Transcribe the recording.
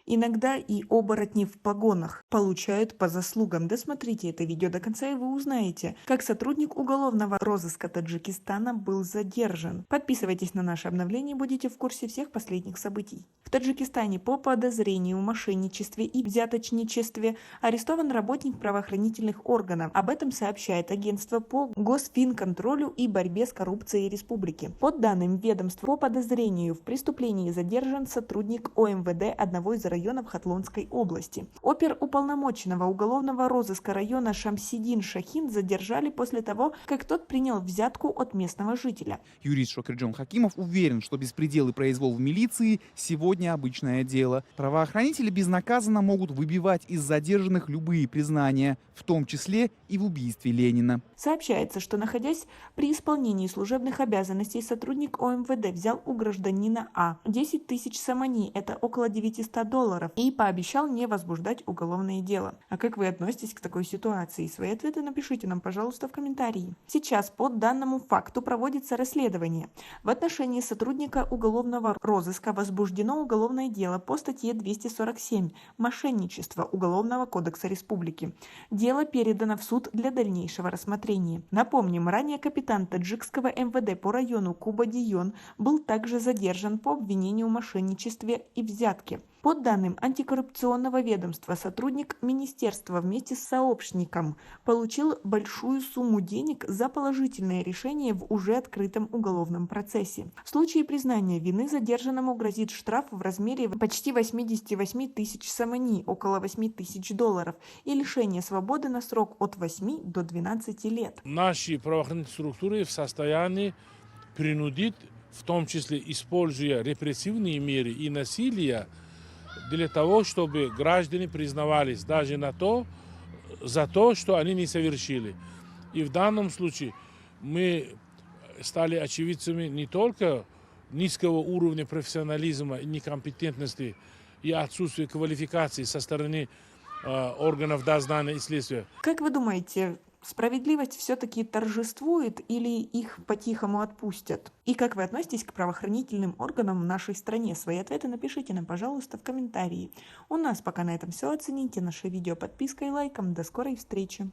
Иногда и оборотни в погонах получают по заслугам. Досмотрите это видео до конца, и вы узнаете, как сотрудник уголовного розыска Таджикистана был задержан. Подписывайтесь на наши обновления и будете в курсе всех последних событий. В Таджикистане по подозрению в мошенничестве и взяточничестве арестован работник правоохранительных органов. Об этом сообщает агентство по госфинконтролю и борьбе с коррупцией республики. По данным ведомства, по подозрению в преступлении задержан сотрудник ОМВД одного из районов Хатлонской области. Оперуполномоченного уголовного розыска района Шамсидин Шахин задержали после того, как тот принял взятку от местного жителя. Юрист Шокирджон Хакимов уверен, что беспредел и произвол в милиции сегодня обычное дело. Правоохранители безнаказанно могут выбивать из задержанных любые признания, в том числе и в убийстве Ленина. Сообщается, что, находясь при исполнении служебных обязанностей, сотрудник ОМВД взял у гражданина А 10 тысяч самани, это около $900, и пообещал не возбуждать уголовное дело. А как вы относитесь к такой ситуации? Свои ответы напишите нам, пожалуйста, в комментарии. Сейчас по данному факту проводится расследование. В отношении сотрудника уголовного розыска возбуждено уголовное дело по статье 247 «Мошенничество» Уголовного кодекса республики. Дело передано в суд для дальнейшего рассмотрения. Напомним, ранее капитан таджикского МВД по району Куба-Дийон был также задержан по обвинению в мошенничестве и взятке. По данным антикоррупционного ведомства, сотрудник министерства вместе с сообщником получил большую сумму денег за положительное решение в уже открытом уголовном процессе. В случае признания вины задержанному грозит штраф в размере почти 88 тысяч самани, около $8 000, и лишение свободы на срок от 8 до 12 лет. Наши правоохранительные структуры в состоянии принудить, в том числе используя репрессивные меры и насилие, для того, чтобы граждане признавались даже за то, что они не совершили. И в данном случае мы стали очевидцами не только низкого уровня профессионализма и некомпетентности и отсутствия квалификации со стороны органов дознания и следствия. Как вы думаете, справедливость все-таки торжествует или их по-тихому отпустят? И как вы относитесь к правоохранительным органам в нашей стране? Свои ответы напишите нам, пожалуйста, в комментарии. У нас пока на этом все. Оцените наше видео подпиской и лайком. До скорой встречи!